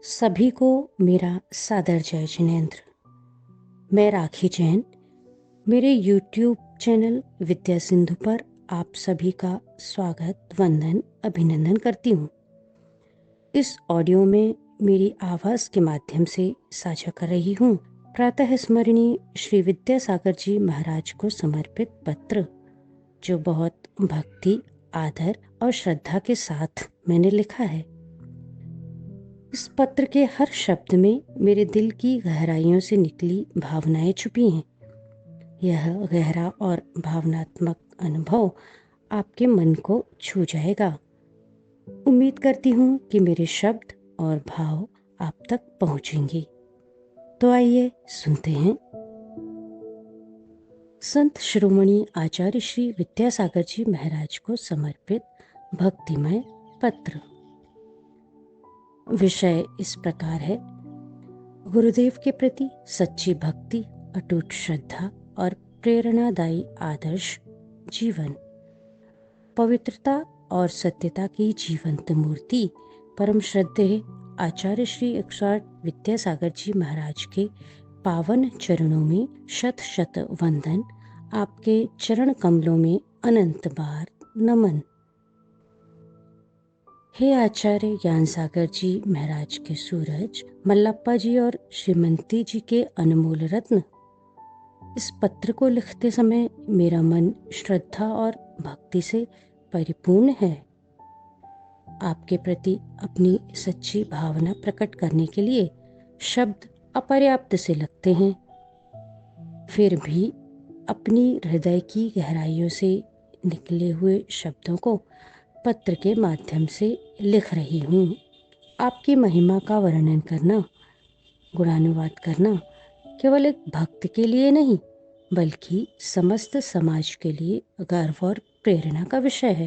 सभी को मेरा सादर जय जिनेंद्र। मैं राखी जैन मेरे YouTube चैनल विद्या सिंधु पर आप सभी का स्वागत, वंदन, अभिनंदन करती हूँ। इस ऑडियो में मेरी आवाज़ के माध्यम से साझा कर रही हूँ प्रातः स्मरणीय श्री विद्यासागर जी महाराज को समर्पित पत्र, जो बहुत भक्ति, आदर और श्रद्धा के साथ मैंने लिखा है। इस पत्र के हर शब्द में मेरे दिल की गहराइयों से निकली भावनाएं छुपी हैं। यह गहरा और भावनात्मक अनुभव आपके मन को छू जाएगा। उम्मीद करती हूँ कि मेरे शब्द और भाव आप तक पहुँचेंगे। तो आइए सुनते हैं। संत शिरोमणि आचार्य श्री विद्यासागर जी महाराज को समर्पित भक्तिमय पत्र। विषय इस प्रकार है: गुरुदेव के प्रति सच्ची भक्ति, अटूट श्रद्धा और प्रेरणादायी आदर्श जीवन। पवित्रता और सत्यता की जीवंत मूर्ति परम श्रद्धेय आचार्य श्री 108 विद्यासागर जी महाराज के पावन चरणों में शत शत वंदन। आपके चरण कमलों में अनंत बार नमन। हे आचार्य ज्ञान सागर जी महाराज के सूरज, मल्लप्पा जी और श्रीमंती जी के अनमोल रत्न, इस पत्र को लिखते समय मेरा मन श्रद्धा और भक्ति से परिपूर्ण है। आपके प्रति अपनी सच्ची भावना प्रकट करने के लिए शब्द अपर्याप्त से लगते हैं, फिर भी अपनी हृदय की गहराइयों से निकले हुए शब्दों को पत्र के माध्यम से लिख रही हूँ। आपकी महिमा का वर्णन करना, गुणानुवाद करना केवल एक भक्त के लिए नहीं, बल्कि समस्त समाज के लिए गर्व और प्रेरणा का विषय है।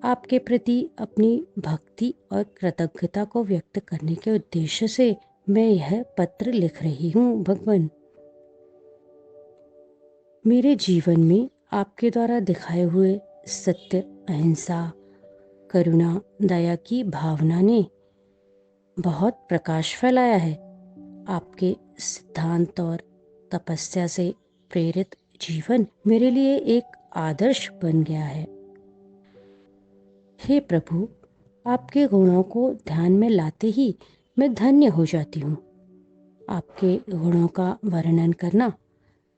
आपके प्रति अपनी भक्ति और कृतज्ञता को व्यक्त करने के उद्देश्य से मैं यह पत्र लिख रही हूँ। भगवान, मेरे जीवन में आपके द्वारा दिखाए हुए सत्य, अहिंसा, करुणा, दया की भावना ने बहुत प्रकाश फैलाया है। आपके सिद्धांत और तपस्या से प्रेरित जीवन मेरे लिए एक आदर्श बन गया है। हे प्रभु, आपके गुणों को ध्यान में लाते ही मैं धन्य हो जाती हूँ। आपके गुणों का वर्णन करना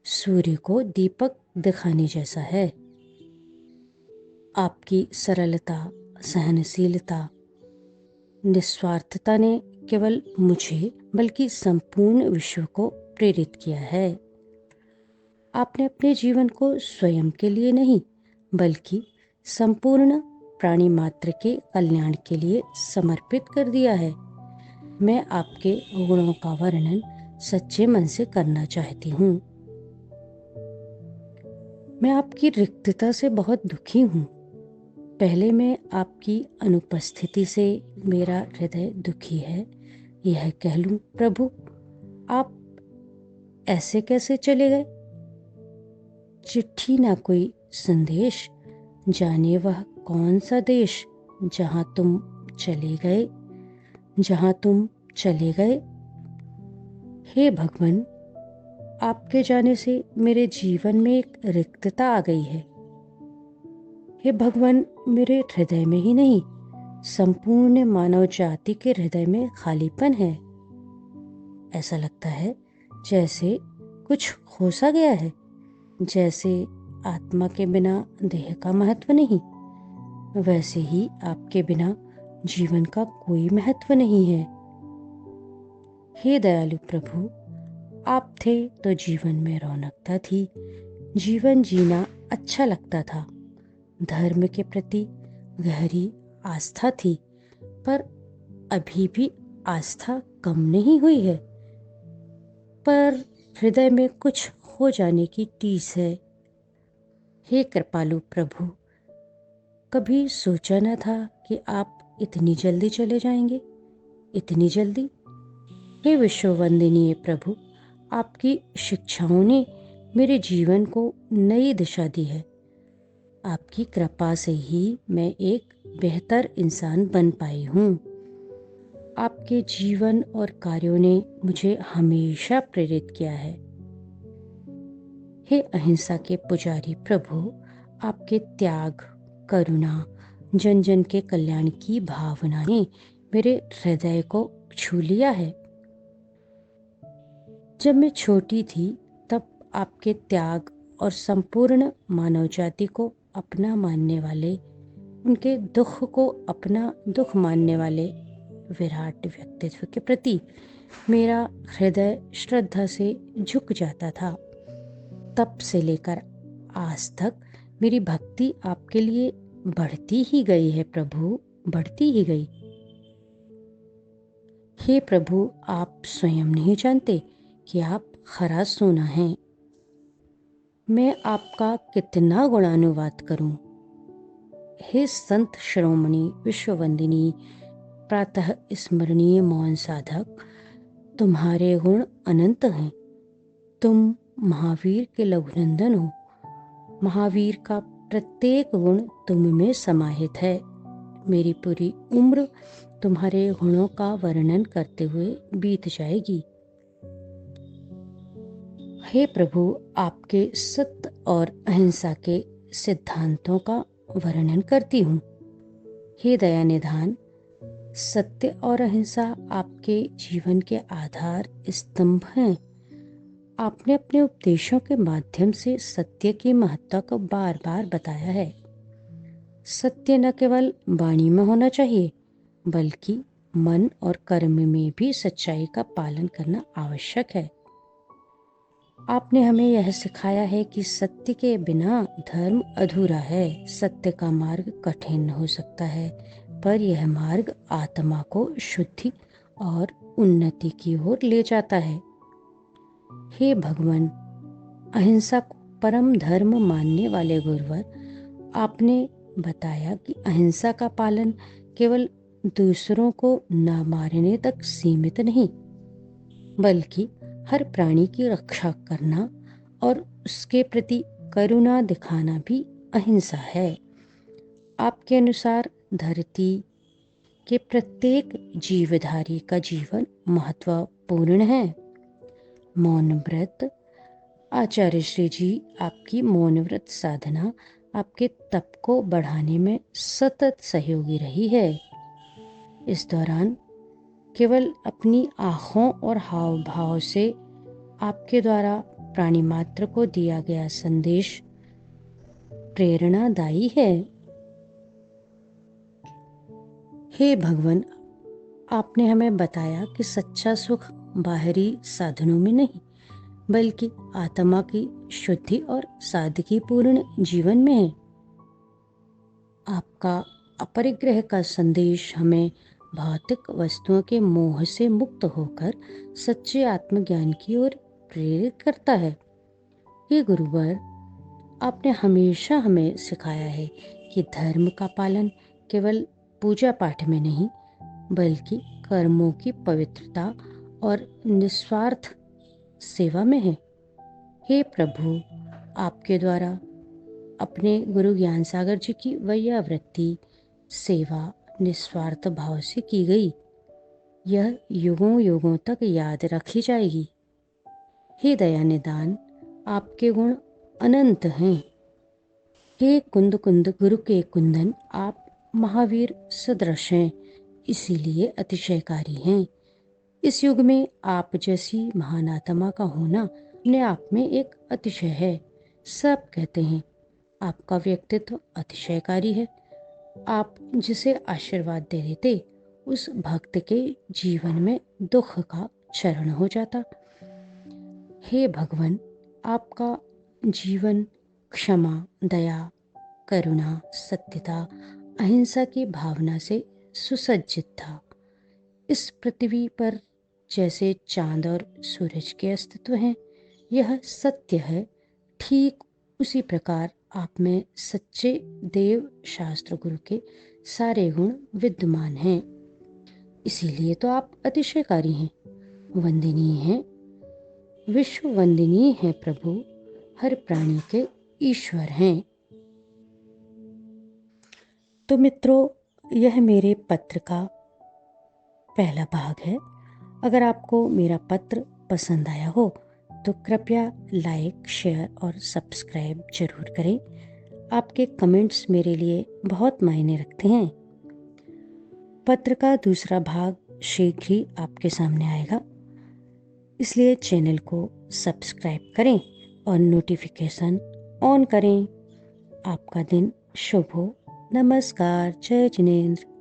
सूर्य को दीपक दिखाने जैसा है। आपकी सरलता, सहनशीलता, निस्वार्थता ने केवल मुझे बल्कि संपूर्ण विश्व को प्रेरित किया है। आपने अपने जीवन को स्वयं के लिए नहीं, बल्कि संपूर्ण प्राणी मात्र के कल्याण के लिए समर्पित कर दिया है। मैं आपके गुणों का वर्णन सच्चे मन से करना चाहती हूँ। मैं आपकी रिक्तता से बहुत दुखी हूँ। पहले मैं आपकी अनुपस्थिति से मेरा हृदय दुखी है, यह कह लूं। प्रभु, आप ऐसे कैसे चले गए? चिट्ठी ना कोई संदेश, जाने वह कौन सा देश, जहां तुम चले गए, जहां तुम चले गए। हे भगवान, आपके जाने से मेरे जीवन में एक रिक्तता आ गई है। हे भगवान, मेरे हृदय में ही नहीं, संपूर्ण मानव जाति के हृदय में खालीपन है। ऐसा लगता है जैसे कुछ खो सा गया है, जैसे आत्मा के बिना देह का महत्व नहीं, वैसे ही आपके बिना जीवन का कोई महत्व नहीं है। हे दयालु प्रभु, आप थे तो जीवन में रौनकता थी, जीवन जीना अच्छा लगता था, धर्म के प्रति गहरी आस्था थी, पर अभी भी आस्था कम नहीं हुई है, पर हृदय में कुछ हो जाने की टीस है। हे कृपालु प्रभु, कभी सोचा न था कि आप इतनी जल्दी चले जाएंगे, इतनी जल्दी। हे विश्ववंदनीय प्रभु, आपकी शिक्षाओं ने मेरे जीवन को नई दिशा दी है। आपकी कृपा से ही मैं एक बेहतर इंसान बन पाई हूँ। आपके जीवन और कार्यों ने मुझे हमेशा प्रेरित किया है। हे अहिंसा के पुजारी प्रभु, आपके त्याग, करुणा, जन जन के कल्याण की भावना ने मेरे हृदय को छू लिया है। जब मैं छोटी थी तब आपके त्याग और संपूर्ण मानव जाति को अपना मानने वाले, उनके दुख को अपना दुख मानने वाले विराट व्यक्तित्व के प्रति मेरा हृदय श्रद्धा से झुक जाता था। तब से लेकर आज तक मेरी भक्ति आपके लिए बढ़ती ही गई है प्रभु, बढ़ती ही गई। हे प्रभु, आप स्वयं नहीं जानते कि आप खरा सोना हैं। मैं आपका कितना गुणानुवाद करूं। हे संत शिरोमणि विश्ववंदिनी प्रातः स्मरणीय मौन साधक, तुम्हारे गुण अनंत हैं। तुम महावीर के लघुनंदन हो। महावीर का प्रत्येक गुण तुम में समाहित है। मेरी पूरी उम्र तुम्हारे गुणों का वर्णन करते हुए बीत जाएगी। हे प्रभु, आपके सत्य और अहिंसा के सिद्धांतों का वर्णन करती हूँ। हे दया निधान, सत्य और अहिंसा आपके जीवन के आधार स्तंभ हैं। आपने अपने उपदेशों के माध्यम से सत्य की महत्ता को बार बार बताया है। सत्य न केवल वाणी में होना चाहिए, बल्कि मन और कर्म में भी सच्चाई का पालन करना आवश्यक है। आपने हमें यह सिखाया है कि सत्य के बिना धर्म अधूरा है। सत्य का मार्ग कठिन हो सकता है, पर यह मार्ग आत्मा को शुद्धि और उन्नति की ओर ले जाता है। हे भगवान, अहिंसा को परम धर्म मानने वाले गुरुवर, आपने बताया कि अहिंसा का पालन केवल दूसरों को न मारने तक सीमित नहीं, बल्कि हर प्राणी की रक्षा करना और उसके प्रति करुणा दिखाना भी अहिंसा है। आपके अनुसार धरती के प्रत्येक जीवधारी का जीवन महत्वपूर्ण है। मौन व्रत, आचार्य श्री जी, आपकी मौन व्रत साधना आपके तप को बढ़ाने में सतत सहयोगी रही है। इस दौरान केवल अपनी आँखों और हाव भाव से आपके द्वारा प्राणी मात्र को दिया गया संदेश प्रेरणादायी है। हे भगवान, आपने हमें बताया कि सच्चा सुख बाहरी साधनों में नहीं, बल्कि आत्मा की शुद्धि और सादगीपूर्ण जीवन में है। आपका अपरिग्रह का संदेश हमें भौतिक वस्तुओं के मोह से मुक्त होकर सच्चे आत्मज्ञान की ओर प्रेरित करता है। हे गुरुवर, आपने हमेशा हमें सिखाया है कि धर्म का पालन केवल पूजा पाठ में नहीं, बल्कि कर्मों की पवित्रता और निस्वार्थ सेवा में है। हे प्रभु, आपके द्वारा अपने गुरु ज्ञान सागर जी की वैयावृत्ति सेवा निस्वार्थ भाव से की गई, यह युगों युगों तक याद रखी जाएगी। हे दया निदान, आपके गुण अनंत हैं। हे कुंद कुंद गुरु के कुंदन, आप महावीर सदृश हैं, इसीलिए अतिशयकारी हैं। इस युग में आप जैसी महान आत्मा का होना अपने आप में एक अतिशय है। सब कहते हैं आपका व्यक्तित्व अतिशयकारी है। आप जिसे आशीर्वाद दे देते, उस भक्त के जीवन में दुख का क्षरण हो जाता। हे भगवान, आपका जीवन क्षमा, दया, करुणा, सत्यता, अहिंसा की भावना से सुसज्जित था। इस पृथ्वी पर जैसे चांद और सूरज के अस्तित्व हैं, यह सत्य है, ठीक उसी प्रकार आप में सच्चे देव शास्त्र गुरु के सारे गुण विद्यमान हैं। इसीलिए तो आप अतिशयकारी हैं, वंदनीय हैं, विश्व वंदनीय हैं प्रभु, हर प्राणी के ईश्वर हैं। तो मित्रों, यह मेरे पत्र का पहला भाग है। अगर आपको मेरा पत्र पसंद आया हो तो कृपया लाइक, शेयर और सब्सक्राइब जरूर करें। आपके कमेंट्स मेरे लिए बहुत मायने रखते हैं। पत्र का दूसरा भाग शीघ्र ही आपके सामने आएगा, इसलिए चैनल को सब्सक्राइब करें और नोटिफिकेशन ऑन करें। आपका दिन शुभ हो। नमस्कार। जय जिनेंद्र।